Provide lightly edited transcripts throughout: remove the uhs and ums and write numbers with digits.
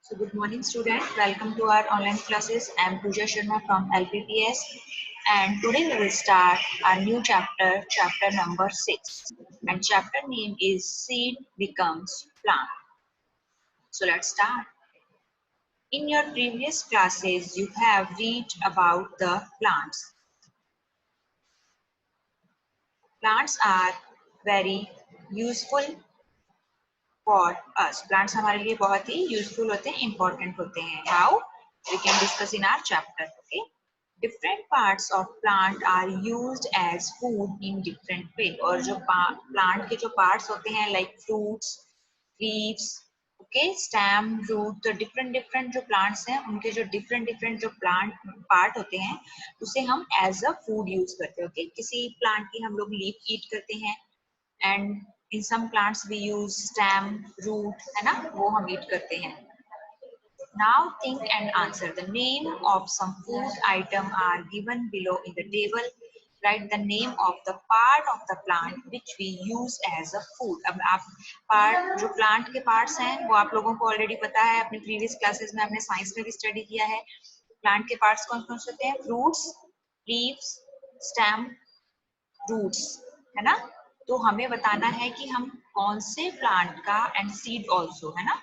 So good morning student, welcome to our online classes. I am Pooja Sharma from LPPS and today we will start our new chapter, chapter number 6, and chapter name is Seed Becomes Plant. So let's start. In your previous classes you have read about the plants. Plants are very useful for us. Plants हमारे लिए बहुत ही useful होते हैं, important होते हैं. How? We can discuss in our chapter. Okay. Different parts of plant are used as food in different way. और जो plant के जो parts होते हैं like fruits, leaves, okay, stem, root, तो different जो plants हैं उनके जो different जो plant part होते हैं उसे हम as a food use करते हैं. Okay, किसी plant की हम लोग leaf eat करते हैं and in some plants we use stem, root, है ना, वो हम eat करते हैं. Now think and answer. The name of some food item are given below in the table. Write the name of the part of the plant which we use as a food. अब आप part जो plant के parts हैं वो आप लोगों को already पता है, अपने previous classes में आपने science में भी study किया है. Plant के parts कौन कौन से होते हैं? Fruits, leaves, stem, roots, है ना. तो हमें बताना है कि हम कौन से plant का and seed also, है ना.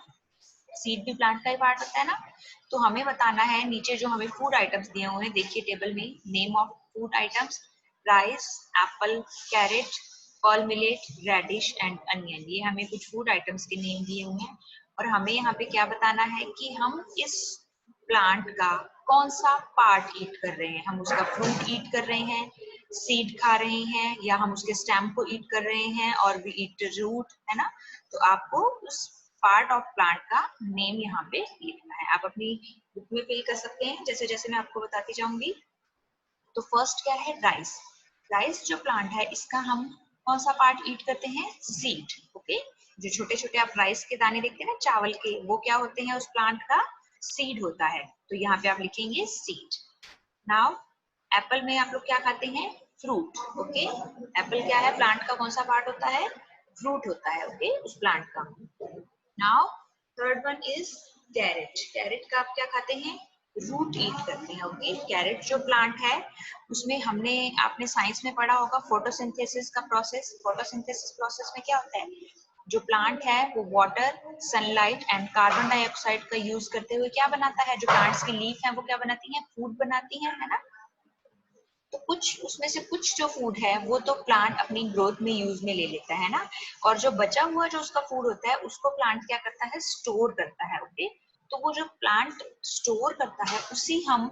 सीड भी प्लांट का ही पार्ट होता है ना. तो हमें बताना है नीचे जो हमें फूड आइटम्स दिए हुए हैं, देखिए टेबल में name of food items rice, apple, carrot, pearl millet, radish and onion. ये हमें कुछ फूड आइटम्स के नेम दिए हुए हैं और हमें यहाँ पे क्या बताना है कि हम इस प्लांट का कौन सा पार्ट ईट कर रहे हैं. हम उसका फ्रूट ईट कर रहे हैं, सीड खा रहे हैं, या हम उसके स्टेम को ईट कर रहे हैं और वी ईट रूट, है ना. तो आपको उस पार्ट ऑफ प्लांट का नेम यहाँ पे लिखना है. आप अपनी बुक में फिल कर सकते हैं जैसे जैसे मैं आपको बताती जाऊंगी. तो फर्स्ट क्या है? राइस. राइस जो प्लांट है इसका हम कौन सा पार्ट ईट करते हैं? सीड. ओके, जो छोटे छोटे आप राइस के दाने देखते हैं ना चावल के, वो क्या होते हैं? उस प्लांट का सीड होता है. तो यहाँ पे आप लिखेंगे सीड. नाउ एप्पल में आप लोग क्या खाते हैं? फ्रूट. ओके, एप्पल क्या है? प्लांट का कौन सा पार्ट होता है? फ्रूट होता है. ओके, उस प्लांट का. Now third one is carrot. Carrot का आप क्या खाते हैं? रूट ईट करते हैं. ओके, कैरेट जो प्लांट है उसमें हमने आपने साइंस में पढ़ा होगा फोटोसिंथेसिस का प्रोसेस. फोटोसिंथेसिस प्रोसेस में क्या होता है? जो प्लांट है वो water, sunlight and carbon dioxide का यूज करते हुए क्या बनाता है? जो प्लांट्स की लीफ है वो क्या बनाती है? फूड बनाती है ना. तो कुछ उसमें से कुछ जो फूड है वो तो प्लांट अपनी ग्रोथ में यूज में ले लेता है ना, और जो बचा हुआ जो उसका फूड होता है उसको प्लांट क्या करता है? स्टोर करता है. ओके, तो वो जो प्लांट स्टोर करता है उसी हम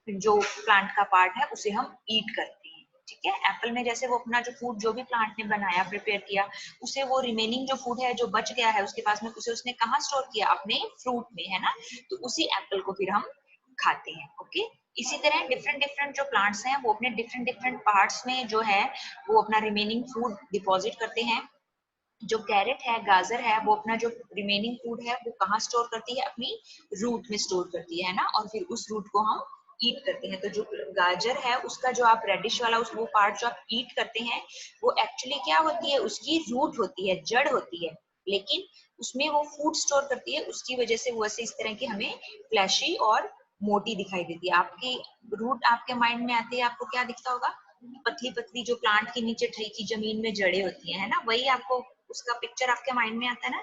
जो प्लांट का पार्ट है उसे हम ईट करते हैं. ठीक है, एप्पल में जैसे वो अपना जो फूड जो भी प्लांट ने बनाया, प्रिपेयर किया, उसे वो रिमेनिंग जो फूड है जो बच गया है उसके पास में, उसे उसने कहाँ स्टोर किया? अपने फ्रूट में, है ना. तो उसी एप्पल को फिर हम खाते हैं. ओके, इसी तरह डिफरेंट जो प्लांट्स हैं वो अपने डिफरेंट पार्ट्स में जो है वो अपना रिमेनिंग फूड डिपॉजिट करते हैं. जो कैरेट है, गाजर है, वो अपना जो रिमेनिंग फूड है वो कहाँ स्टोर करती है? अपनी रूट में स्टोर करती है ना, और फिर उस रूट को हम ईट करते हैं. तो जो गाजर है उसका जो आप रेडिश वाला उस वो पार्ट जो आप ईट करते हैं वो एक्चुअली क्या होती है? उसकी रूट होती है, जड़ होती है, लेकिन उसमें वो फूड स्टोर करती है. उसकी वजह से वो ऐसे इस तरह की हमें फ्लैशी और मोटी दिखाई देती है. आपकी रूट आपके माइंड में आती है, आपको क्या दिखता होगा? पतली पतली जो प्लांट के नीचे ट्री की जमीन में जड़ें होती है ना, वही आपको उसका पिक्चर आपके माइंड में आता है ना.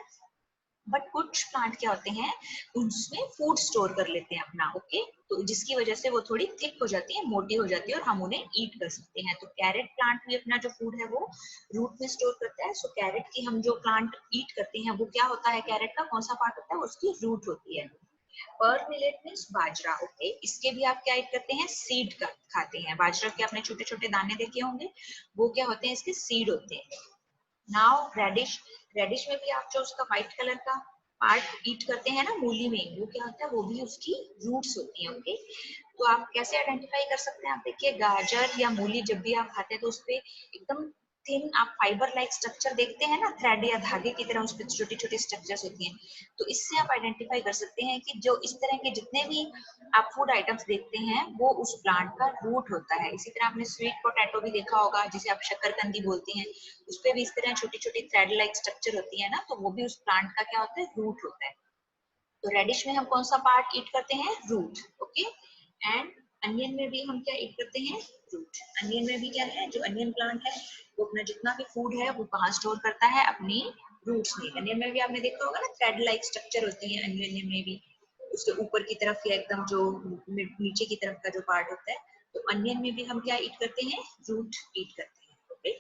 बट कुछ प्लांट क्या होते हैं? उसमें फूड स्टोर कर लेते हैं अपना. ओके, तो जिसकी वजह से वो थोड़ी थिक हो जाती है, मोटी हो जाती है और हम उन्हें ईट कर सकते हैं. तो कैरेट प्लांट भी अपना जो फूड है वो रूट में स्टोर करता है. सो कैरेट की हम जो प्लांट ईट करते हैं वो क्या होता है? कैरेट का कौन सा पार्ट होता है? उसकी रूट होती है. पर्ल मिलेट मीन्स बाजरा. ओके, इसके भी आप क्या ईट करते हैं? सीड का खाते हैं. बाजरा के आपने छोटे छोटे दाने देखे होंगे, वो क्या होते हैं? इसके सीड होते हैं. Now reddish. रेडिश में भी आप जो उसका व्हाइट कलर का पार्ट ईट करते हैं ना मूली में, वो क्या होता है? वो भी उसकी रूट्स होती हैं. ओके, तो आप कैसे आइडेंटिफाई कर सकते हैं? आप देखिए गाजर या मूली जब भी आप खाते हैं तो उसपे एकदम थिन आप फाइबर लाइक स्ट्रक्चर देखते हैं ना, थ्रेड या धागे की तरह उसपे छोटी छोटी स्ट्रक्चर्स होती हैं. तो इससे आप आइडेंटिफाई कर सकते हैं कि जो इस तरह के जितने भी आप फूड आइटम्स देखते हैं वो उस प्लांट का रूट होता है. इसी तरह आपने स्वीट पोटैटो भी देखा होगा जिसे आप शक्करकंदी बोलते हैं, उस पे भी इस तरह छोटी छोटी थ्रेड लाइक स्ट्रक्चर होती है ना, तो वो भी उस प्लांट का क्या होता है? रूट होता है. तो रेडिश में हम कौन सा पार्ट ईट करते हैं? रूट. ओके. एंड अनियन में भी हम क्या ईट करते हैं? रूट. अनियन में भी क्या है, जो अनियन प्लांट है वो अपना जितना भी फूड है वो कहाँ स्टोर करता है? अपनी रूट्स में. अनियन में भी आपने देखा होगा ना, थ्रेड लाइक स्ट्रक्चर होती है अनियन में भी, उसके ऊपर की तरफ या एकदम जो नीचे की तरफ का जो पार्ट होता है. तो अनियन में भी हम क्या ईट करते हैं? रूट ईट करते हैं. Okay.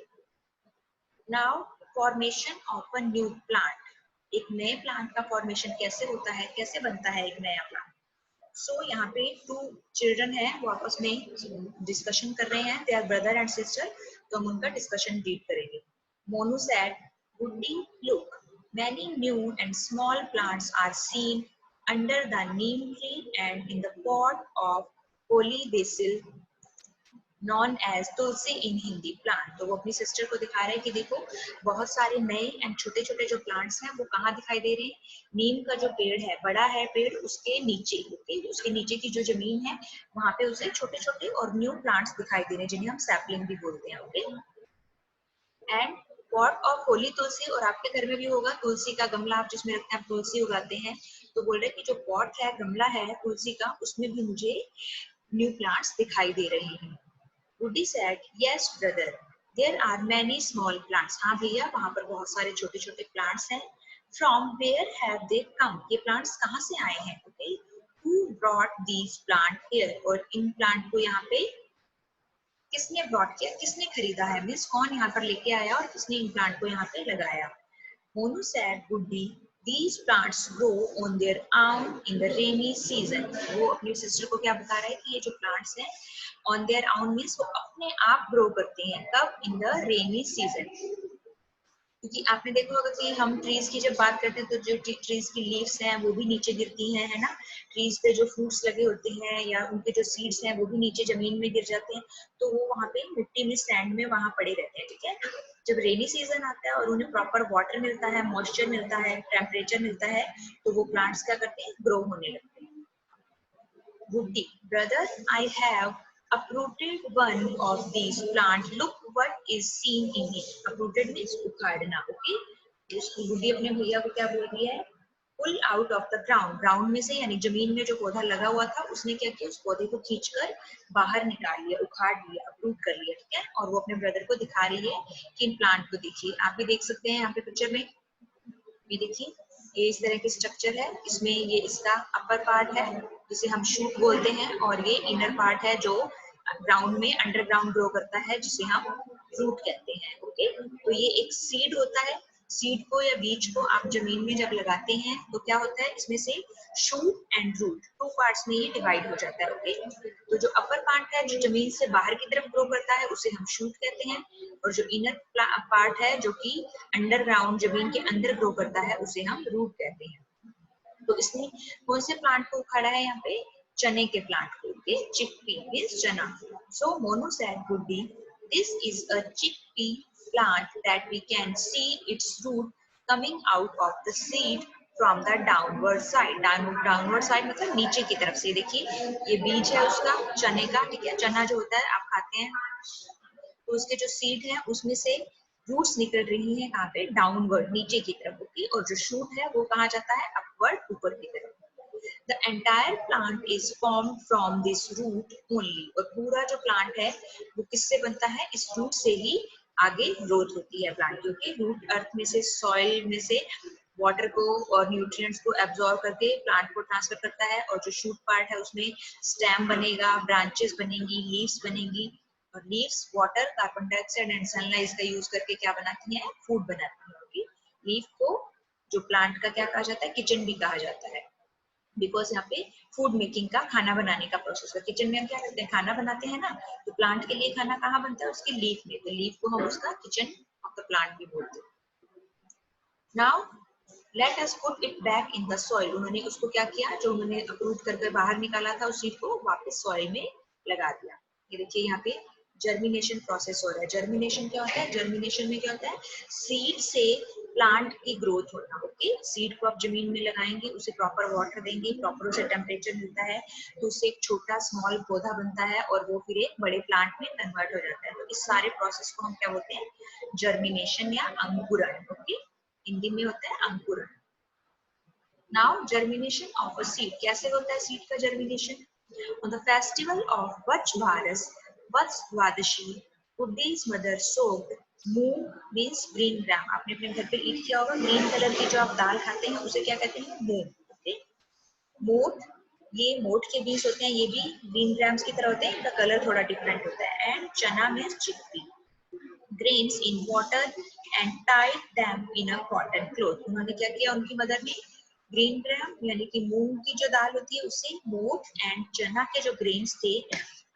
Now formation of a new plant. एक नए प्लांट का फॉर्मेशन कैसे होता है, कैसे बनता है एक नया प्लांट? सो यहाँ पे 2 चिल्ड्रन है, वो आपस में डिस्कशन कर रहे हैं. They are brother and sister. तो हम उनका डिस्कशन रीड करेंगे. Monu said, "Woody, look, many new and small plants are seen under the neem tree and in the pot of holy basil known as tulsi in Hindi plant." तो वो अपनी sister को दिखा रहे हैं कि देखो बहुत सारे नए एंड छोटे छोटे जो प्लांट्स हैं वो कहाँ दिखाई दे रहे हैं? नीम का जो पेड़ है, बड़ा है पेड़, उसके नीचे. ओके. उसके नीचे की जो जमीन है वहां पे उसे छोटे छोटे और न्यू प्लांट्स दिखाई दे रहे हैं, जिन्हें हम सैपलिंग भी बोलते हैं. Okay. And pot of holy tulsi. और आपके घर में भी होगा तुलसी का गमला, आप जिसमें रखते हैं, आप तुलसी उगाते हैं. तो बोल रहे हैं कि जो पॉट है, गमला है तुलसी का, उसमें भी मुझे न्यू प्लांट्स दिखाई दे रहे हैं. Woody said, "Yes, brother. There are many small plants." हाँ भैया, वहाँ पर बहुत सारे छोटे छोटे प्लांट्स हैं. From where have they come? ये प्लांट्स कहाँ से आए हैं? Okay. Who brought these plant here? और इन प्लांट को यहाँ पे किसने ब्रॉट किया, किसने खरीदा है? मीन्स कौन यहाँ पर लेके आया और किसने इन प्लांट को यहाँ पे लगाया? Monu said, "Woody, these plants grow on their own in the rainy season." वो अपनी सिस्टर को क्या बता रहा है कि ये जो प्लांट्स हैं ऑन देयर आउन मीन्स वो अपने आप ग्रो करते हैं. कब? In the rainy season. क्योंकि आपने देखा होगा कि हम ट्रीज की जब बात करते हैं तो जो ट्रीज की लीव्स हैं वो भी नीचे गिरती हैं, है ना. ट्रीज पे जो फ्रूट्स लगे होते हैं या उनके जो सीड्स हैं वो भी नीचे जमीन में गिर जाते हैं. तो वो वहाँ पे मिट्टी में, सैंड में वहाँ पड़े रहते हैं. ठीक है. जब रेनी सीजन आता है और उन्हें प्रॉपर वाटर मिलता है, मॉइस्चर मिलता है, टेम्परेचर मिलता है, तो वो प्लांट्स क्या करते हैं? ग्रो होने लगते हैं. Woody, brother, I have uprooted one of these plants. Look what is seen in it. Uprooted means उखाड़ना. Okay? Woody अपने भैया को क्या बोल रही है? Pull out of the ground. Ground में से यानी जमीन में जो पौधा लगा हुआ था उसने क्या किया? उस पौधे को खींचकर बाहर निकाल लिया, उखाड़ लिया, uproot कर लिया. ठीक है. और वो अपने ब्रदर को दिखा रही है कि इन प्लांट को देखिए. आप भी देख सकते हैं यहाँ पे पिक्चर में. ये देखिए, ये इस तरह की स्ट्रक्चर है. इसमें ये इसका अपर पार्ट है जिसे हम शूट बोलते हैं, और ये इनर पार्ट है जो ग्राउंड में अंडरग्राउंड ग्रो करता है, जिसे हम रूट कहते हैं. ओके. तो ये एक सीड होता है. सीड को या बीज को आप जमीन में जब लगाते हैं तो क्या होता है? इसमें से शूट एंड रूट 2 पार्ट्स में ये डिवाइड हो जाता है. ओके. तो जो अपर पार्ट है जो जमीन से बाहर की तरफ ग्रो करता है उसे हम शूट कहते हैं, और जो इनर पार्ट है जो कि अंडरग्राउंड जमीन के अंदर ग्रो करता है उसे हम रूट कहते हैं. तो इसने कौन से प्लांट को उखाड़ा है यहाँ पे? चने के प्लांट को. Okay. Chickpea means chana. So Monu said, "Woody, this is a chickpea plant that we can see its root coming out of the seed from the downward side." Downward side मतलब नीचे की तरफ से. देखिए, ये बीज है उसका, चने का. ठीक है. चना जो होता है आप खाते हैं, तो उसके जो सीड है उसमें से रूट्स निकल रही हैं. कहाँ पे? डाउनवर्ड, नीचे की तरफ. ओके. और जो शूट है वो कहाँ जाता है? अपवर्ड, ऊपर की तरफ. The entire plant is formed from this root only. और पूरा जो प्लांट है वो किससे बनता है? इस रूट से ही आगे ग्रोथ होती है प्लांट. क्योंकि रूट अर्थ में से, सॉइल में से वाटर को और न्यूट्रिएंट्स को एब्जॉर्ब करके प्लांट को ट्रांसफर करता है. और जो शूट पार्ट है उसमें स्टेम बनेगा, ब्रांचेस बनेंगी, लीव्स बनेंगी. और leaves water, carbon dioxide and sunlight का यूज करके क्या बनाती हैं? फूड बनाती हैं. लीफ को जो प्लांट का क्या कहा जाता है? किचन भी कहा जाता है. बिकॉज यहाँ पे फूड मेकिंग का, खाना बनाने का प्रोसेस है. किचन में हम क्या करते हैं? खाना बनाते हैं ना. तो प्लांट के लिए खाना कहाँ बनता है? उसके लीफ में. तो लीफ को हम उसका किचन ऑफ द प्लांट भी बोलते हैं. Now let us put it back in the soil. उन्होंने उसको क्या किया? जो उन्होंने अप्रूव करके बाहर निकाला था उस सीड को वापस सॉइल में लगा दिया. ये देखिए यहाँ पे जर्मिनेशन प्रोसेस हो रहा है. जर्मिनेशन क्या होता है? जर्मिनेशन में क्या होता है? सीड से प्लांट की ग्रोथ होना. ओके. सीड को आप जमीन में लगाएंगे, उसे प्रॉपर वाटर देंगे, प्रॉपर उसे टेम्परेचर मिलता है, तो उससे एक छोटा स्मॉल पौधा बनता है और वो फिर एक बड़े प्लांट में कन्वर्ट हो जाता है. तो इस सारे प्रोसेस को हम क्या बोलते हैं? जर्मिनेशन या अंकुरण. ओके. हिंदी में होता है अंकुरण. Now germination of a seed, कैसे होता है सीड का germination? On the festival of Vach Bharas, Vach Dwadashi, Buddhi's mother soaked moong means green gram. आपने अपने घर पे ईट किया होगा, ग्रीन कलर की जो आप दाल खाते हैं उसे क्या कहते हैं? मूंग. ओके, मोठ, ये मोठ के बीज होते हैं, ये भी ग्रीन ग्राम्स की तरह होते हैं, इनका कलर थोड़ा डिफरेंट होता है. एंड चना means chickpea, grains in water and tied them in a cotton cloth. उन्होंने क्या किया, उनकी मदर ने ग्रीन ग्राम यानी कि मूंग की जो दाल होती है उससे मोठ एंड चना के जो ग्रेन्स थे,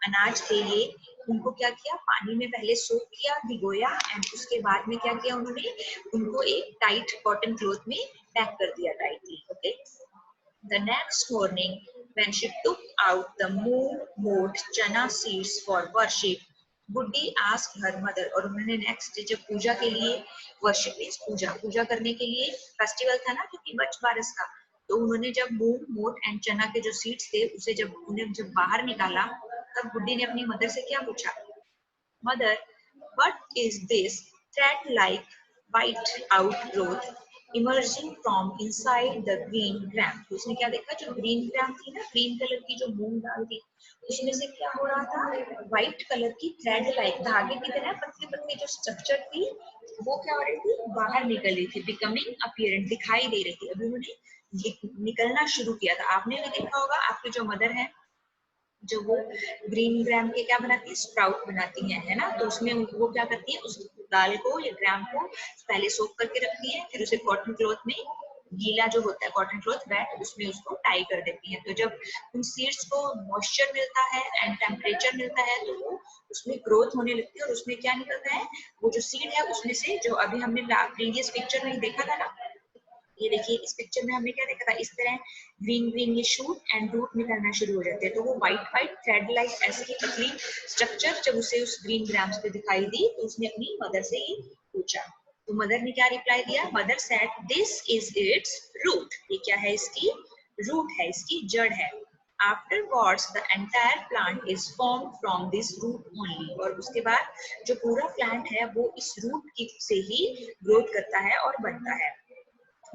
अनाज थे, ये उनको क्या किया, पानी में पहले सोक किया, भिगोया एंड उसके बाद में क्या किया उन्होंने, उनको एक टाइट कॉटन क्लॉथ में पैक कर दिया tightly. Okay, the next morning when she took out the moong moठ chana seeds for worship, बुड्ढी asked her mother, और उन्होंने नेक्स्ट डे जब पूजा के लिए, वर्शिप मीन्स पूजा, पूजा करने के लिए फेस्टिवल था ना क्योंकि बच बारस का, तो उन्होंने जब मूंग मोठ एंड चना के जो सीड्स थे उसे जब उन्हें जब बाहर निकाला, तब बुड्ढी ने अपनी मदर से क्या पूछा, Mother, what is this thread-like white outgrowth emerging from inside the green gram? तो उसने क्या देखा, जो ग्रीन ग्राम थी ना, ग्रीन कलर की जो मूंग दाल थी, उसमें से क्या हो रहा था, व्हाइट कलर की थ्रेड लाइक धागे की तरह पतली पतली जो स्ट्रक्चर थी, वो क्या हो रही थी, बाहर निकल रही थी, बिकमिंग अपीयरेंट, दिखाई दे रही थी. अभी उन्होंने निकलना शुरू किया था. आपने भी देखा होगा, आपकी जो मदर है जो वो ग्रीन ग्राम के क्या बनाती है, स्प्राउट बनाती है ना, तो उसमें वो क्या करती है, उस दाल को या ग्राम को पहले सोक करके रखती है, फिर उसे कॉटन क्लॉथ में, गीला जो होता है कॉटन क्लॉथ वेट, उसमें उसको टाई कर देती है. तो जब उन सीड्स को मॉइस्चर मिलता है एंड टेम्परेचर मिलता है तो वो उसमें ग्रोथ होने लगती है, और उसमें क्या निकलता है, वो जो सीड है उसमें से, जो अभी हमने प्रीवियस पिक्चर में देखा था ना, ये देखिए इस पिक्चर में हमने क्या देखा था, इस तरह ग्रीन ग्रीन ये शूट एंड रूट निकलना शुरू हो जाते हैं. तो वो व्हाइट व्हाइट थ्रेड लाइक ऐसी ही पतली स्ट्रक्चर जब उसे उस ग्रीन ग्राम्स पे दिखाई दी, तो उसने अपनी मदर से ये पूछा. तो मदर ने क्या रिप्लाई दिया, mother said this is its root, ये क्या है, इसकी रूट है, इसकी जड़ है. Afterwards, the entire plant is formed from this root only. और उसके बाद जो पूरा प्लांट है वो इस रूट की से ही ग्रोथ करता है और बनता है.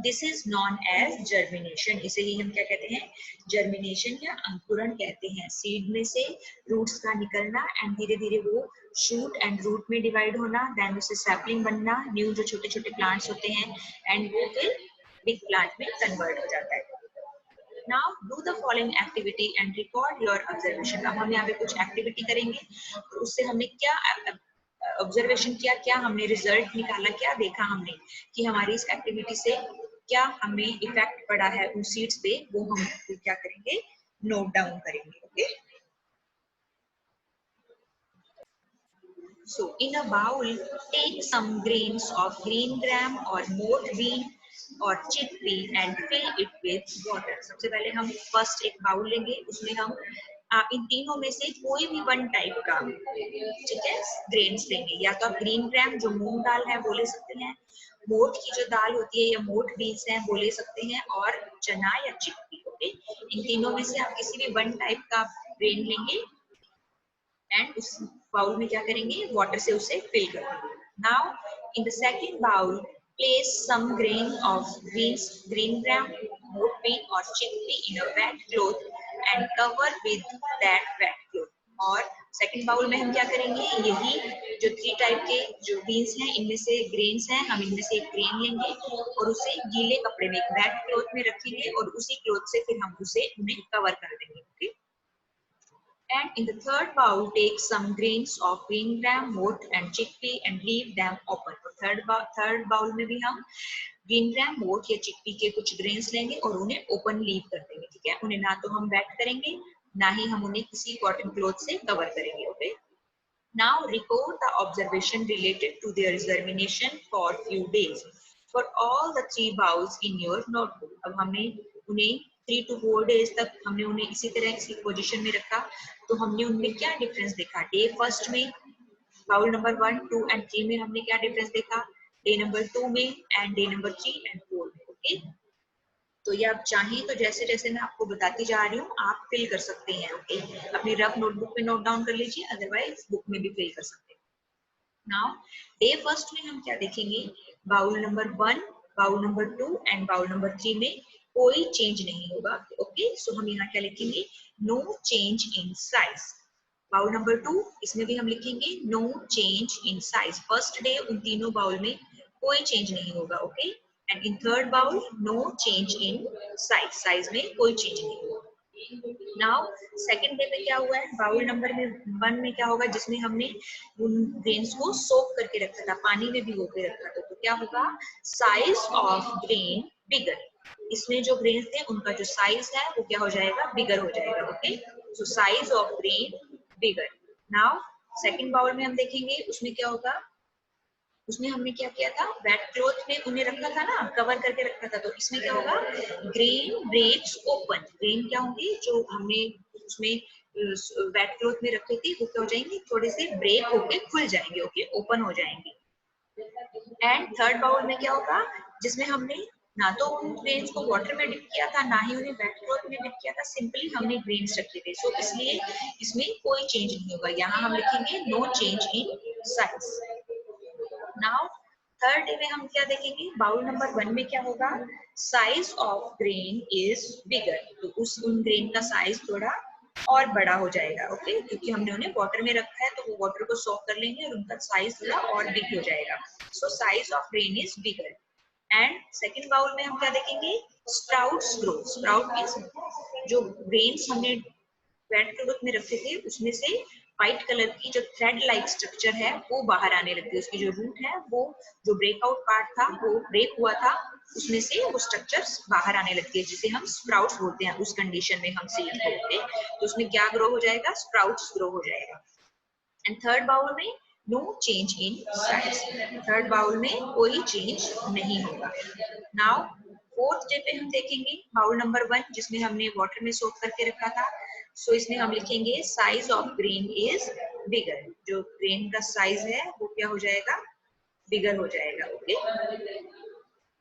This is known as germination, इसे ही हम क्या कहते हैं, जर्मिनेशन या अंकुरण कहते हैं. सीड में से रूट्स का निकलना एंड धीरे धीरे वो शूट एंड रूट में डिवाइड होना, देन उसे सैपलिंग बनना, न्यू जो छोटे छोटे प्लांट्स होते हैं, एंड वो फिर बिग प्लांट में कन्वर्ट हो जाता है. Now do the following activity and record your observation. अब हम यहाँ पे कुछ एक्टिविटी करेंगे, तो उससे हमने क्या ऑब्जर्वेशन किया, क्या हमने रिजल्ट निकाला, क्या देखा हमने कि हमारी इस एक्टिविटी से क्या हमें इफेक्ट पड़ा है उन सीड्स पे, वो हम क्या करेंगे, नोट डाउन करेंगे. Okay, so in a bowl take some grains of green gram or moठ bean or chickpea and fill it with water. सबसे पहले हम फर्स्ट एक बाउल लेंगे, उसमें हम इन तीनों में से कोई भी वन टाइप का, ठीक है, ग्रेन्स लेंगे. या तो आप ग्रीन ग्राम जो मूंग दाल है वो ले सकते हैं, मोठ की जो दाल होती है या मोठ बीन्स है वो ले सकते हैं, और चना या चिकपी. ओके, इन तीनों में से आप किसी भी वन टाइप का ग्रेन लेंगे एंड उस बाउल में क्या करेंगे, वाटर से उसे फिल कर देंगे. Now in the second bowl place some grain of green gram, moठ bean or chickpea in a wet cloth and cover with that wet cloth. और सेकंड बाउल में हम क्या करेंगे, यही जो थ्री टाइप के जो बीन्स हैं इनमें से ग्रेन्स हैं, हम इनमें से एक ग्रेन लेंगे और उसे गीले कपड़े में, एक वेट क्लॉथ में रखेंगे, और उसी क्लॉथ से फिर हम उसे उन्हें कवर कर देंगे. Okay, and in the third bowl take some grains of green gram, moठ and chickpea and leave them open. तो थर्ड बाउल में भी हम ग्रीन ग्राम, मोठ या चिकपी के कुछ ग्रेन्स लेंगे और उन्हें ओपन लीव कर देंगे. ठीक है, उन्हें ना तो हम वेट करेंगे, ना ही हम उन्हें किसी कॉटन क्लॉथ से कवर करेंगे. Okay, now record the observation related to their germination for few days for all the three bowls in your notebook. अब हमने उन्हें 3 to 4 days तक हमने उन्हें इसी तरह इसी पोजीशन में रखा, तो हमने उनमें क्या डिफरेंस देखा, डे फर्स्ट में बाउल नंबर 1, 2 एंड 3 में हमने क्या डिफरेंस देखा, डे नंबर 2 में एंड डे नंबर 3 एंड 4 में. ओके, तो ये आप चाहें तो जैसे जैसे मैं आपको बताती जा रही हूँ आप फिल कर सकते हैं. ओके, अपनी रफ नोटबुक में नोट डाउन कर लीजिए, अदरवाइज बुक में भी फिल कर सकते हैं. नाउ डे फर्स्ट में हम क्या देखेंगे, bowl number 1, bowl number 2 and bowl number 3 में कोई चेंज नहीं होगा। ओके, सो हम यहाँ क्या लिखेंगे, no change in size. Bowl number 2, इसमें भी हम लिखेंगे no change in size. First day उन तीनों बाउल में कोई चेंज नहीं होगा। Okay, and in third bowl no change in size, size में कोई चेंज नहीं होगा। नाउ सेकंड डे पे क्या हुआ है, बाउल नंबर में 1 में क्या होगा, जिसमें हमने उन ग्रेन्स को सोक करके रखा था, पानी में भिगो के रखा था, तो क्या होगा, साइज ऑफ ग्रेन बिगर। इसमें जो ग्रेन्स थे उनका जो साइज है वो क्या हो जाएगा, बिगर हो जाएगा। Okay, so size of grain bigger. Now second bowl में हम देखेंगे उसमें क्या होगा, उसमें हमने क्या किया था, वेट क्लॉथ में उन्हें रखा था ना, कवर करके रखा था, तो इसमें क्या होगा, ग्रेन ब्रेक्स ओपन। ग्रेन क्या होंगे, जो हमने उसमें वेट क्लॉथ में रखे थे वो क्या हो जाएंगे, थोड़े से ब्रेक होके खुल जाएंगे। ओके, ओपन हो जाएंगे। एंड थर्ड बाउल में क्या होगा, जिसमें हमने ना तो उन ग्रेन्स को वाटर में डिप किया था, ना ही उन्हें वेट क्लॉथ में डिप किया था, सिंपली हमने ग्रेन्स रखे थे, सो इसलिए इसमें कोई चेंज नहीं होगा। यहाँ हम लिखेंगे no change in size. Now third day में हम क्या देखेंगे, बाउल नंबर 1 में क्या होगा, साइज ऑफ ग्रेन इज बिगर, तो उन ग्रेन का साइज थोड़ा और बड़ा हो जाएगा। ओके, क्योंकि हमने उन्हें वाटर में रखा है तो वो वाटर को सॉक कर लेंगे और उनका साइज थोड़ा और बिग हो जाएगा। So size of grain is bigger. And second bowl में हम क्या देखेंगे, स्प्राउट्स ग्रो। स्प्राउट मीन्स जो ग्रेन्स हमने वेट क्लॉथ में रखे थे उसमें से व्हाइट कलर की जो थ्रेड लाइक स्ट्रक्चर है वो बाहर आने लगती है। उसकी जो रूट है, वो जो ब्रेकआउट पार्ट था वो ब्रेक हुआ था, उसमें से वो स्ट्रक्चर्स बाहर आने लगती है, जिसे हम स्प्राउट्स बोलते हैं। उस कंडीशन में हम सीड बोलते हैं, तो उसमें क्या ग्रो हो जाएगा, स्प्राउट्स ग्रो हो जाएगा। एंड थर्ड बाउल में no change in size. Third bowl में कोई चेंज नहीं होगा। नाउ फोर्थ डे पे हम देखेंगे बाउल नंबर 1, जिसमें हमने वाटर में सोक करके रखा था, सो इसमें हम लिखेंगे साइज ऑफ ग्रेन इज बिगर। जो ग्रेन का साइज है वो क्या हो जाएगा, बिगर हो जाएगा। ओके,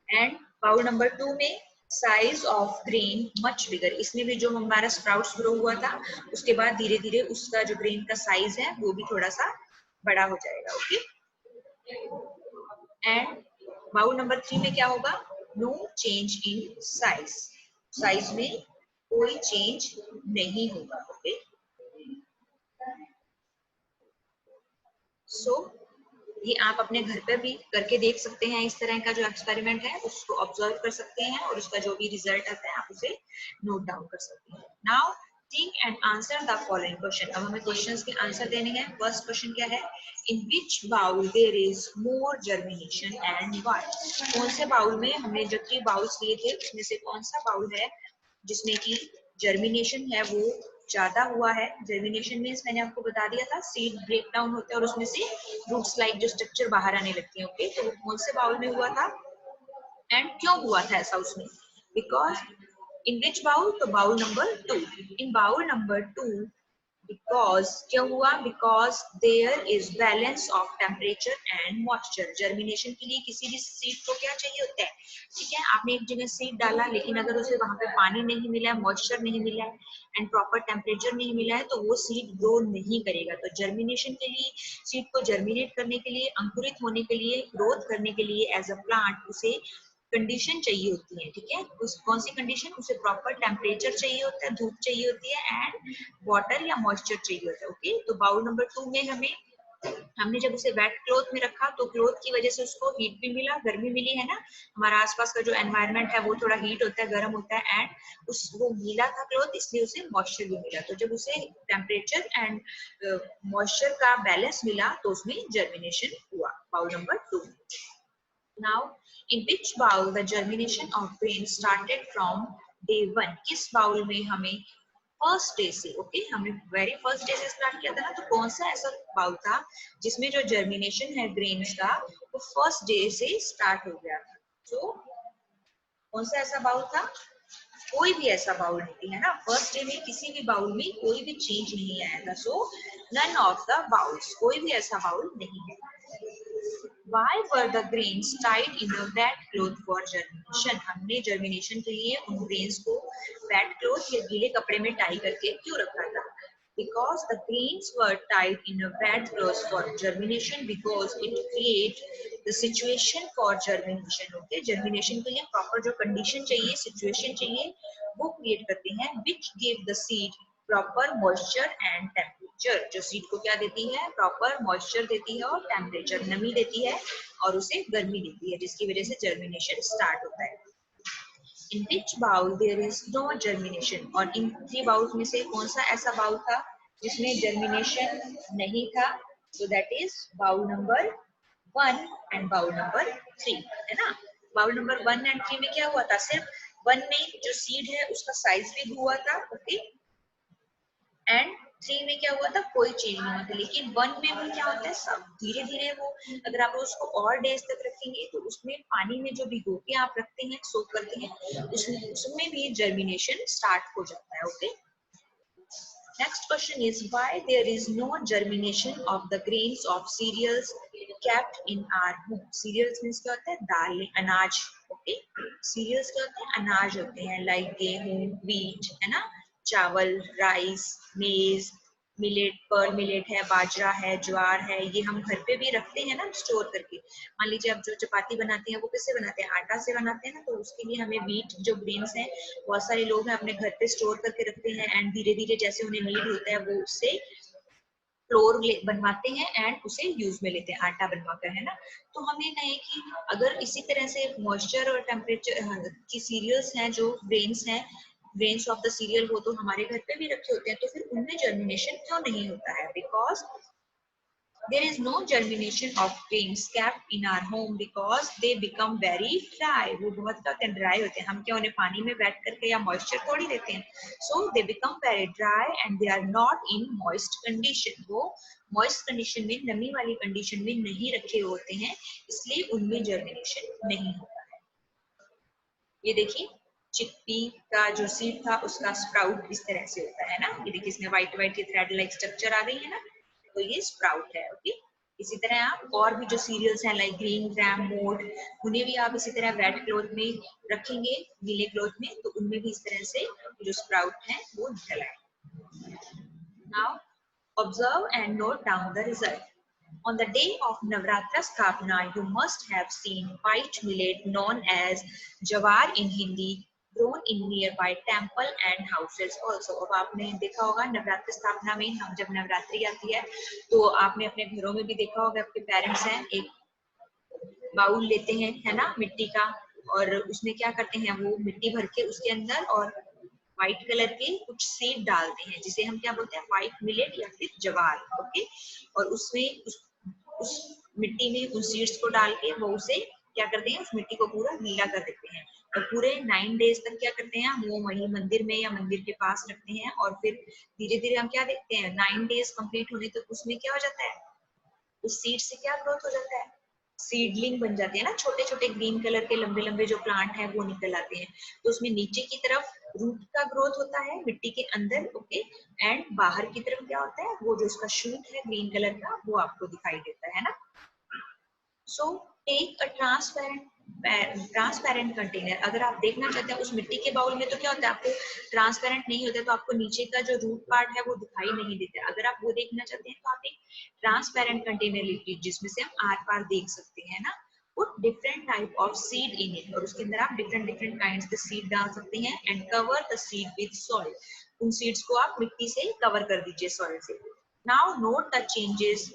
एंड बाउल नंबर 2 में size of grain much bigger. इसमें भी जो हमारा स्प्राउट्स ग्रो हुआ था उसके बाद धीरे धीरे उसका जो ग्रेन का साइज है वो भी थोड़ा सा बड़ा हो जाएगा। ओके, एंड बाउल नंबर 3 में क्या होगा, no change in size. Size में कोई चेंज नहीं होगा। ओके, सो ये आप अपने घर पे भी करके देख सकते हैं। इस तरह का जो एक्सपेरिमेंट है उसको ऑब्जर्व कर सकते हैं और उसका जो भी रिजल्ट आता है आप उसे नोट डाउन कर सकते हैं। Now think and answer the following question. अब हमें क्वेश्चंस के आंसर देने हैं। फर्स्ट क्वेश्चन क्या है, in which bowl there is more germination and why. कौन से बाउल में, हमने जो 3 बाउल्स लिए थे उसमें से कौन सा बाउल है जिसमें कि जर्मिनेशन है वो ज्यादा हुआ है। जर्मिनेशन मीन्स मैंने आपको बता दिया था, सीड ब्रेक डाउन होते हैं और उसमें से रूट्स लाइक जो स्ट्रक्चर बाहर आने लगती है। ओके, तो वो कौन से बाउल में हुआ था एंड क्यों हुआ था ऐसा उसमें, बिकॉज इन विच बाउल, तो bowl number 2। In bowl number 2 because क्या हुआ, because there is balance of temperature and moisture. Germination के लिए किसी भी सीड को क्या चाहिए होता है, ठीक है, आपने एक जगह सीड डाला लेकिन अगर उसे वहां पे पानी नहीं मिला है, मॉइस्चर नहीं मिला है एंड प्रॉपर टेम्परेचर नहीं मिला है तो वो सीड ग्रो नहीं करेगा। तो जर्मिनेशन के लिए, सीड को जर्मिनेट करने के लिए, अंकुरित होने के लिए, ग्रोथ करने के लिए एज अ प्लांट उसे कंडीशन चाहिए होती है। ठीक है, उस कौन सी कंडीशन, उसे प्रॉपर टेम्परेचर चाहिए होता है, धूप चाहिए होती है एंड वाटर या मॉइस्चर चाहिए होता है। ओके, तो बाउल नंबर 2 में हमने जब उसे वेट क्लॉथ में रखा तो क्लॉथ की वजह से उसको हीट भी मिला, गर्मी मिली है ना। हमारा आसपास का जो एनवायरनमेंट है वो थोड़ा हीट होता है, गर्म होता है एंड उस वो गीला था क्लॉथ, इसलिए उसे मॉइस्चर भी मिला। तो जब उसे टेम्परेचर एंड मॉइस्चर का बैलेंस मिला तो उसमें जर्मिनेशन हुआ। Bowl number 2। Now, in which bowl the germination of grain started from day 1? किस बाउल में हमें फर्स्ट डे से, ओके, हमने वेरी फर्स्ट डे से स्टार्ट किया था ना, तो कौन सा ऐसा बाउल था जिसमें जो जर्मिनेशन है ग्रेन्स का वो फर्स्ट डे से स्टार्ट हो गया था। तो कौन सा ऐसा बाउल था, कोई भी ऐसा बाउल नहीं है ना, फर्स्ट डे में किसी भी बाउल में कोई भी चेंज नहीं आया था। सो नन ऑफ द बाउल्स, कोई भी ऐसा बाउल नहीं है। Why were the grains tied in a wet cloth for germination? हमने जर्मिनेशन के लिए उन ग्रेन्स को वेट क्लोथ या गीले कपड़े में टाई करके क्यों रखा था? because the grains were tied in a wet cloth for germination because it create the situation for germination. Okay, germination के लिए proper जो condition चाहिए, situation चाहिए, वो create करते हैं, which give the seed proper moisture and temperature. जो seed को क्या देती है, proper moisture देती है और temperature नमी देती है और उसे गर्मी देती है, जिसकी वजह से germination start होता है. In which bowl there is no germination? और इन 3 बाउल्स में से कौन सा ऐसा बाउल था जिसमें germination नहीं था? So that is bowl number 1 and bowl number 3, है ना? बाउल नंबर 1 and 3 में क्या हुआ था? सिर्फ 1 में जो सीड है उसका साइज भी हुआ था, ओके, एंड 3 में क्या हुआ था, कोई चेंज नहीं हुआ था. लेकिन 1 में भी क्या होता है, सब धीरे धीरे वो, अगर आप उसको और डेज तक रखेंगे तो उसमें पानी में जो भिगो के आप रखते हैं, सोक करते हैं, उसमें भी जर्मिनेशन स्टार्ट हो जाता है. Okay, next question is why there is no germination of the grains of cereals kept in our home. Cereals means क्या होता है, दाल, अनाज. ओके, सीरियल्स क्या होते हैं, अनाज होते हैं, लाइक गेहूं, व्हीट, है ना, चावल, राइस, मेज, मिलेट, पर्ल मिलेट है, बाजरा है, ज्वार है, ये हम घर पे भी रखते हैं ना स्टोर करके. मान लीजिए आप जो चपाती बनाते हैं वो किससे बनाते हैं, आटा से बनाते हैं ना, तो उसके लिए हमें व्हीट जो ग्रेन्स हैं बहुत सारे लोग हैं अपने घर पे स्टोर करके रखते हैं, एंड धीरे धीरे जैसे उन्हें नीड होता है वो उससे फ्लोर बनवाते हैं एंड उसे यूज में लेते हैं, आटा बनवाकर, है ना. तो हम ये कहें कि अगर इसी तरह से मॉइस्चर और टेम्परेचर की सीरियल्स हैं, जो ग्रेन्स हैं, ग्रेन्स ऑफ द सीरियल वो तो हमारे घर पे भी रखे होते हैं, तो फिर उनमें जर्मिनेशन क्यों नहीं होता है? Because there is no germination of grains kept in our home because they become very dry. वो बहुत ज्यादा ड्राई होते हैं, हम क्या उन्हें पानी में बैठ करके या मॉइस्चर थोड़ी देते हैं. so they become very dry and they are not in moist condition. वो moist condition में, नमी वाली कंडीशन में नहीं रखे होते हैं, इसलिए उनमें जर्मिनेशन नहीं होता है. ये देखिए, चिकपी का जो सीड था उसका स्प्राउट इस तरह से होता है ना. ये देखिए, इसमें white white thread like structure आ गई है ना, तो ये स्प्राउट है. ओके, इसी तरह आप और भी जो सीरियल्स हैं लाइक ग्रीन ग्राम, मोठ, उन्हें भी आप इसी तरह वेट क्लॉथ में रखेंगे, गीले क्लॉथ में, तो उनमें भी इस तरह से जो स्प्राउट है वो निकल आए. Now observe and note down the result. On the day of Navratra Sthapana, you must have seen white millet known as jawar in Hindi grown in nearby temple and houses also. अब आपने देखा होगा नवरात्र स्थापना में, हम जब नवरात्रि आती है तो आपने अपने घरों में भी देखा होगा, आपके पेरेंट्स हैं एक बाउल लेते हैं, है ना, मिट्टी का, और उसमें क्या करते हैं, वो मिट्टी भर के उसके अंदर और व्हाइट कलर के कुछ सीड डालते हैं, जिसे हम क्या बोलते हैं, व्हाइट मिलेट या फिर जवार. ओके, और उसमें उस मिट्टी में उन सीड्स को डाल के वो उसे क्या करते हैं, उस मिट्टी को पूरा गीला कर देते हैं, और पूरे 9 डेज तक क्या करते हैं, वो वही मंदिर में या मंदिर के पास रखते हैं. और फिर धीरे धीरे हम क्या देखते हैं, 9 डेज कंप्लीट होने तक उसमें क्या हो जाता है, उस सीड से क्या ग्रोथ हो जाता है, सीडलिंग बन जाते हैं ना, छोटे छोटे ग्रीन कलर के लंबे लंबे जो प्लांट हैं वो निकल आते हैं. तो उसमें नीचे की तरफ रूट का ग्रोथ होता है मिट्टी के अंदर. ओके, एंड बाहर की तरफ क्या होता है, वो जो उसका शूट है ग्रीन कलर का वो आपको दिखाई देता है ना. So take a transparent container. अगर आप देखना चाहते हैं उस मिट्टी के बाउल में, तो क्या होता है, आपको ट्रांसपेरेंट नहीं होता, तो आपको नीचे का जो रूट पार्ट है वो दिखाई नहीं देता. अगर आप वो देखना चाहते हैं तो आप एक ट्रांसपेरेंट कंटेनर लीजिए जिसमें से हम आर पार देख सकते हैं ना. Put different type of seed in it, और उसके अंदर आप डिफरेंट डिफरेंट काइंड्स के सीड डाल सकते हैं, and cover the seed with soil. उन सीड्स को आप मिट्टी से कवर कर दीजिए, सॉइल से. Now note the changes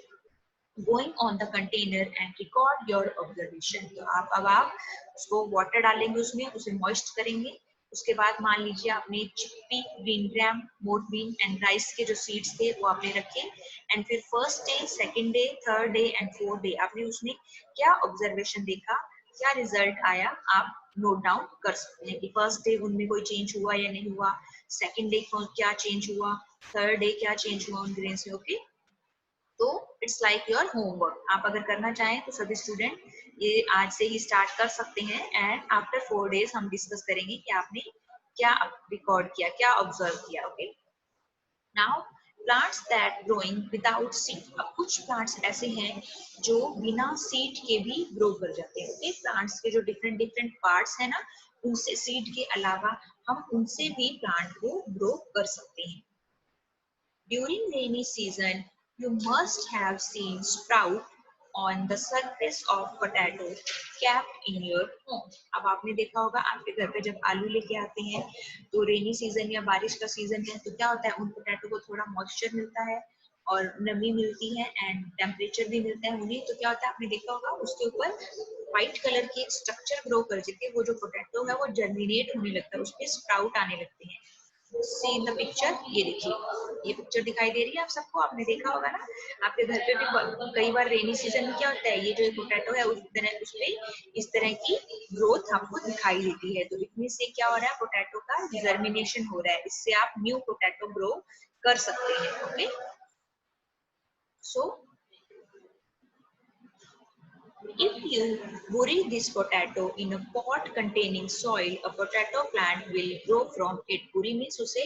going on the container and record your observation. तो आप उसको वाटर डालेंगे, उसमें उसे मॉइस्ट करेंगे. उसके बाद मान लीजिए आपने चिकपी, ग्रीन ग्राम, मोठ बीन एंड राइस के जो सीड्स थे वो आपने रखे, एंड फिर first day, second day, third day and fourth day आपने उसमें क्या ऑब्जर्वेशन देखा, क्या रिजल्ट आया, आप नोट डाउन कर सकते हैं कि फर्स्ट डे उनमें कोई चेंज हुआ या नहीं हुआ, सेकंड डे क्या चेंज हुआ, थर्ड डे क्या चेंज हुआ उन ग्रेन्स में. ओके, तो इट्स लाइक योर होमवर्क. आप अगर करना चाहें तो सभी स्टूडेंट ये आज से ही स्टार्ट कर सकते हैं, एंड आफ्टर 4 डेज हम डिस्कस करेंगे कि आपने क्या रिकॉर्ड किया, क्या ऑब्जर्व किया. Okay, now plants that growing without seed. अब कुछ प्लांट्स ऐसे हैं जो बिना सीड के भी ग्रो कर जाते हैं. ओके, प्लांट्स के जो डिफरेंट डिफरेंट पार्ट्स हैं ना, उनसे सीड के अलावा हम उनसे भी प्लांट को ग्रो कर सकते हैं. During rainy season, you must have seen sprout on the surface of potato kept in your home. अब आपने देखा होगा आपके घर पे जब आलू लेके आते हैं तो रेनी सीजन या बारिश का सीजन है तो क्या होता है, उन पोटैटो को थोड़ा मॉइस्चर मिलता है और नमी मिलती है एंड टेम्परेचर भी मिलता है उन्हें, तो क्या होता है आपने देखा होगा उसके ऊपर व्हाइट कलर की एक स्ट्रक्चर ग्रो कर जाती है, वो जो पोटैटो है वो जर्मिनेट होने लगता है, उसपे स्प्राउट आने लगते हैं। सी द पिक्चर, ये देखिए ये पिक्चर दिखाई दे रही है आप सबको, आपने देखा होगा ना आपके घर पे भी कई बार रेनी सीजन में क्या होता है, ये जो पोटैटो है उसपे इस तरह की ग्रोथ आपको दिखाई देती है, तो इसमें से क्या हो रहा है, पोटैटो का जर्मिनेशन हो रहा है, इससे आप न्यू पोटैटो ग्रो कर सकते हैं। Okay, so if you bury this potato in a pot containing soil, a potato plant will grow from it. बुरी मीन्स उसे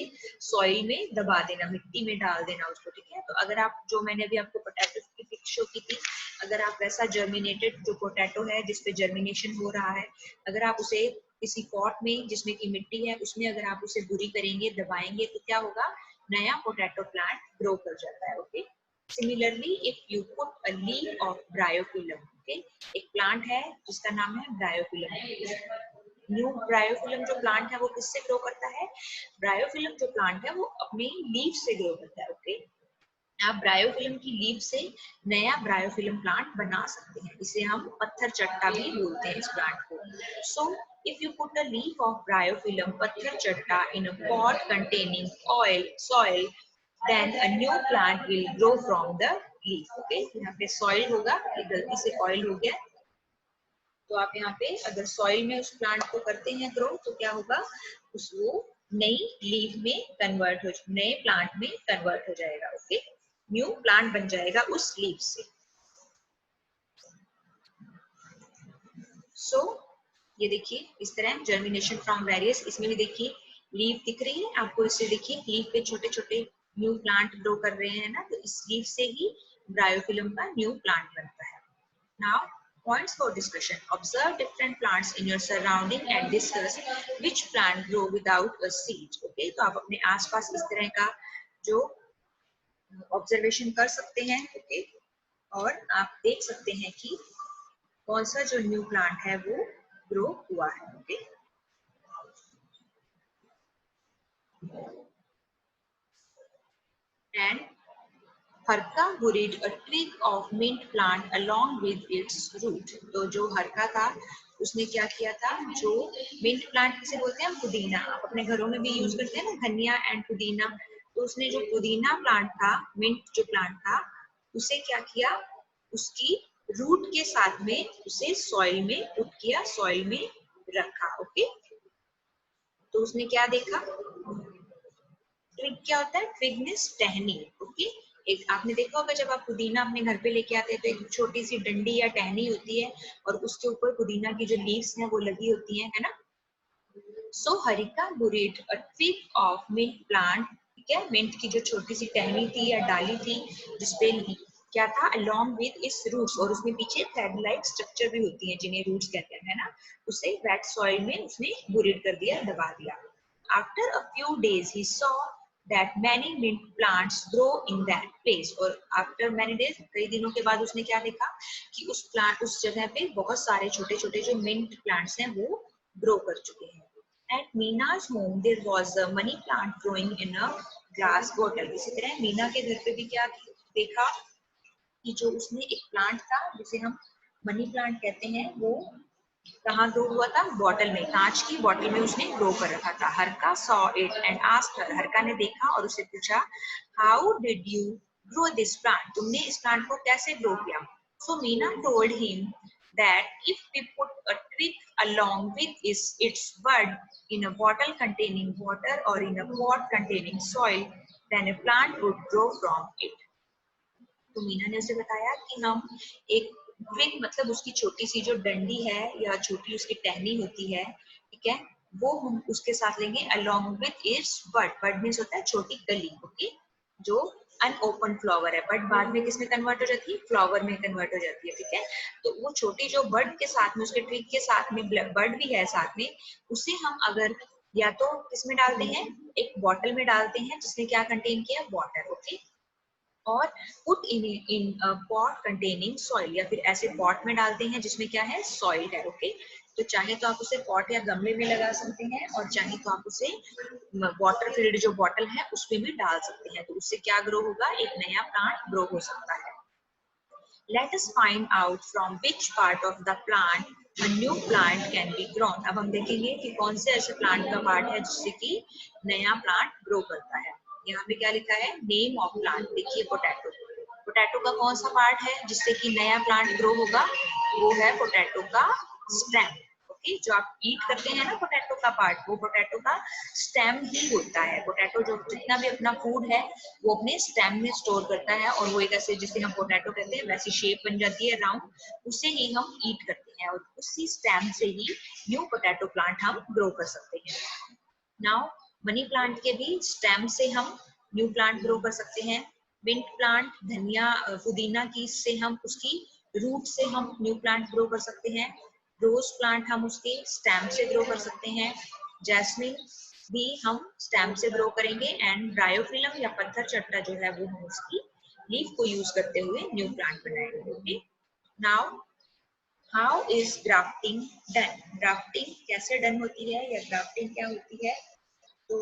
सॉइल में दबा देना, मिट्टी में डाल देना उसको, ठीक है। तो अगर आप, जो मैंने अभी आपको पोटैटो की पिक शो की थी, अगर आप वैसा जर्मिनेटेड जो पोटैटो है जिसपे जर्मिनेशन हो रहा है, अगर आप उसे किसी पॉट में जिसमें की मिट्टी है उसमें अगर आप उसे बुरी करेंगे, दबाएंगे, तो क्या होगा, नया पोटैटो प्लांट ग्रो कर जाता है। Okay, similarly if you put a leaf of bryophyllum, okay, एक प्लांट है जिसका नाम है ब्रायोफिलम। न्यू ब्रायोफिलम जो प्लांट है वो किससे ग्रो करता है, ब्रायोफिलम जो प्लांट है वो अपने लीफ से ग्रो करता है। ओके, आप ब्रायोफिलम की लीफ से नया ब्रायोफिलम प्लांट बना सकते हैं, इसे हम पत्थर चट्टा भी बोलते हैं इस प्लांट को। So if you put a leaf of bryophyllum patthar chatta in a pot containing oil soil, then a new plant will grow from the leaf. Okay, यहाँ पे सॉइल होगा, ये गलती से ऑयल हो गया, तो आप यहाँ पे अगर सॉइल में उस प्लांट को करते हैं ग्रो तो क्या होगा, उस वो नई लीफ में कन्वर्ट हो, नए प्लांट में कन्वर्ट हो जाएगा। ओके, न्यू प्लांट बन जाएगा उस लीफ से। सो ये देखिए इस तरह जर्मिनेशन फ्रॉम वेरियस, इसमें भी देखिए लीफ दिख रही है आपको, इससे देखिए लीफ पे छोटे छोटे न्यू प्लांट ग्रो कर रहे हैं ना, तो इस लीफ से ही ब्रायोफिलम का न्यू प्लांट बनता है। Now points for discussion: observe different plants in your surrounding and discuss which plant grow without a seed. Okay, तो आप अपने आसपास इस तरह का जो ऑब्जर्वेशन कर सकते हैं। ओके, और आप देख सकते हैं कि कौन सा जो न्यू प्लांट है वो ग्रो हुआ है। Okay, and Harka buried a twig of mint plant along with its root, तो जो हरका था उसने क्या किया था, जो मिंट प्लांट किसे बोलते हैं, पुदीना, आप अपने घरों में भी यूज करते हैं ना, धनिया एंड पुदीना, तो उसने जो पुदीना प्लांट था, मिंट जो प्लांट था, उसे क्या किया, उसकी रूट के साथ में उसे सॉइल में पुट किया, सॉइल में रखा। ओके, तो उसने क्या देखा, ट्विग क्या होता है, ट्विग मींस टहनी। ओके, एक आपने देखा होगा जब आप पुदीना अपने घर पे लेके आते हैं तो एक छोटी सी डंडी या टहनी होती है और उसके ऊपर पुदीना की जो लीव्स हैं वो लगी होती हैं, है ना। So Harika buried a twig of mint plant, ठीक है, मिंट की जो छोटी सी टहनी थी या डाली थी जिसपे क्या था, अलोंग विद इट्स रूट्स, और उसमें पीछे थ्रेड लाइक स्ट्रक्चर भी होती है जिन्हें रूट्स कहते हैं, है ना, उसे वेट सॉइल में उसने बुरीड कर दिया, दबा दिया। After a few days, he saw that many mint plants grow in that place. और after many days, कई दिनों के बाद उसने क्या देखा कि उस जगह पे बहुत सारे छोटे छोटे जो मिंट प्लांट्स हैं वो ग्रो कर चुके हैं। At Mina's home, there was a money plant growing in a glass bottle. इसी तरह मीना के घर पे भी क्या देखा कि जो उसने एक प्लांट था जिसे हम मनी प्लांट कहते हैं, वो कहाँ ग्रो हुआ था, बॉटल में, कांच की बॉटल में उसने ग्रो कर रखा था। Harka saw it and asked her, Harka ने देखा और उसे पूछा, how did you grow this plant, तुमने इस प्लांट को कैसे ग्रो किया। So Meena told him that if we put a twig along with its bud in a bottle containing water or in a pot containing soil, then a plant would grow from it. तो मीना ने उसे बताया कि हम एक twig, मतलब उसकी छोटी सी जो डंडी है या छोटी उसकी टहनी होती है, ठीक है, वो हम उसके साथ लेंगे along with its bud, bud means होता है छोटी कली। ओके, जो अनओपन फ्लावर है, बड बाद में किसमें कन्वर्ट हो जाती है, फ्लावर में कन्वर्ट हो जाती है, ठीक है। तो वो छोटी जो बड के साथ में, उसके ट्विग के साथ में बड भी है साथ में, उसे हम अगर या तो किसमें डालते हैं, एक बॉटल में डालते हैं जिसने क्या कंटेन किया, वाटर, ओके, और put in pot containing soil, या फिर ऐसे पॉट में डालते हैं जिसमें क्या है, सॉइल है, ओके। तो चाहे तो आप उसे पॉट या गमले में लगा सकते हैं, और चाहे तो आप उसे वाटर फिल्ड जो बॉटल है उसमें भी डाल सकते हैं। तो उससे क्या ग्रो होगा, एक नया प्लांट ग्रो हो सकता है। Let us find out from which part of the plant a new plant can be grown. अब हम देखेंगे कि कौन से ऐसे प्लांट का पार्ट है जिससे कि नया प्लांट ग्रो करता है। यहाँ पे क्या लिखा है, नेम ऑफ प्लांट, देखिए पोटैटो। पोटैटो का कौन सा पार्ट है जिससे कि नया प्लांट ग्रो होगा, वो है पोटैटो का स्टेम, ओके। जो आप ईट करते हैं ना पोटैटो का पार्ट, वो पोटैटो का स्टेम ही होता है। पोटैटो जो जितना भी अपना फूड है वो अपने स्टेम में स्टोर करता है, और वो एक ऐसे जिसे हम पोटैटो कहते हैं वैसी शेप बन जाती है राउंड, उसे ही हम ईट करते हैं, और उसी स्टेम से ही न्यू पोटैटो प्लांट हम ग्रो कर सकते हैं। नाउ मनी प्लांट के भी स्टेम से हम न्यू प्लांट ग्रो कर सकते हैं। मिंट प्लांट, धनिया, पुदीना की से हम उसकी रूट से हम न्यू प्लांट ग्रो कर सकते हैं। रोज प्लांट हम उसके स्टेम से ग्रो कर सकते हैं। जैस्मिन भी हम स्टेम से ग्रो करेंगे, एंड ब्रायोफिलम या पत्थर चट्टा जो है वो हम उसकी लीफ को यूज करते हुए न्यू प्लांट बनाएंगे, okay. Now how is grafting done, grafting कैसे डन होती है, या ग्राफ्टिंग क्या होती है। तो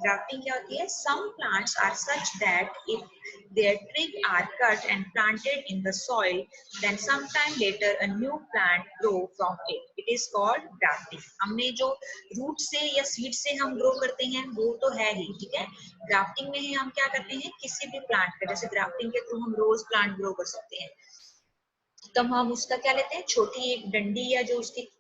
grafting क्या होती है, some plants are such that if their twig are cut and planted in the soil, then sometime later a new plant grow from it. It is called grafting. हमने जो रूट से या सीड से हम grow करते हैं वो तो है ही, ठीक है। ग्राफ्टिंग में ही हम क्या करते हैं, किसी भी प्लांट का, जैसे ग्राफ्टिंग के थ्रू हम रोज प्लांट ग्रो कर सकते हैं, तब हम उसका क्या लेते हैं, छोटी एक डंडी या जो उसकी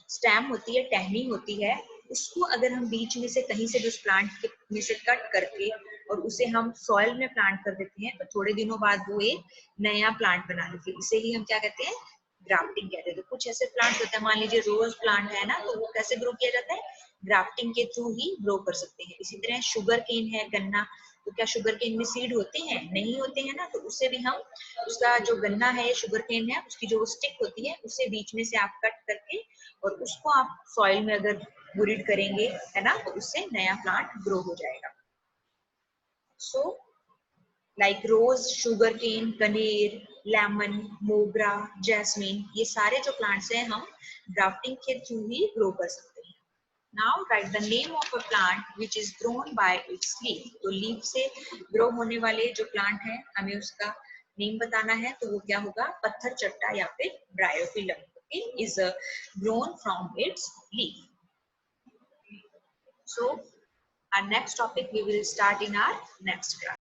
स्टेम होती है, टहनी होती है, उसको अगर हम बीच में से कहीं से भी उस प्लांट में से कट करके और उसे हम सॉइल में प्लांट कर देते हैं, तो थोड़े दिनों बाद वो एक नया प्लांट बना लेती है। इसे ही हम क्या कहते हैं, ग्राफ्टिंग कहते हैं। तो कुछ ऐसे प्लांट होते हैं, मान लीजिए रोज प्लांट है ना, तो वो कैसे ग्रो किया जाता है, ग्राफ्टिंग के थ्रू ही ग्रो कर सकते हैं। इसी तरह शुगर केन है, गन्ना, तो क्या शुगर केन में सीड होते हैं, नहीं होते हैं ना, तो उसे भी हम, उसका जो गन्ना है, शुगर केन है, उसकी जो स्टिक होती है उसे बीच में से आप कट करके और उसको आप सॉइल में अगर बुरीड करेंगे, है ना, तो उससे नया प्लांट ग्रो हो जाएगा। सो लाइक रोज, शुगर केन, कनेर, लेमन, मोगरा, जैस्मिन, ये सारे जो प्लांट्स हैं हम ग्राफ्टिंग के थ्रू ही ग्रो कर सकते हैं। Now right the name of a plant which is grown by it's leaf. तो लीफ से ग्रो होने वाले जो प्लांट है हमें उसका नेम बताना है, तो वो क्या होगा, पत्थर चट्टा या फिर bryophyllum, okay, is grown from its leaf. So our next topic we will start in our next class.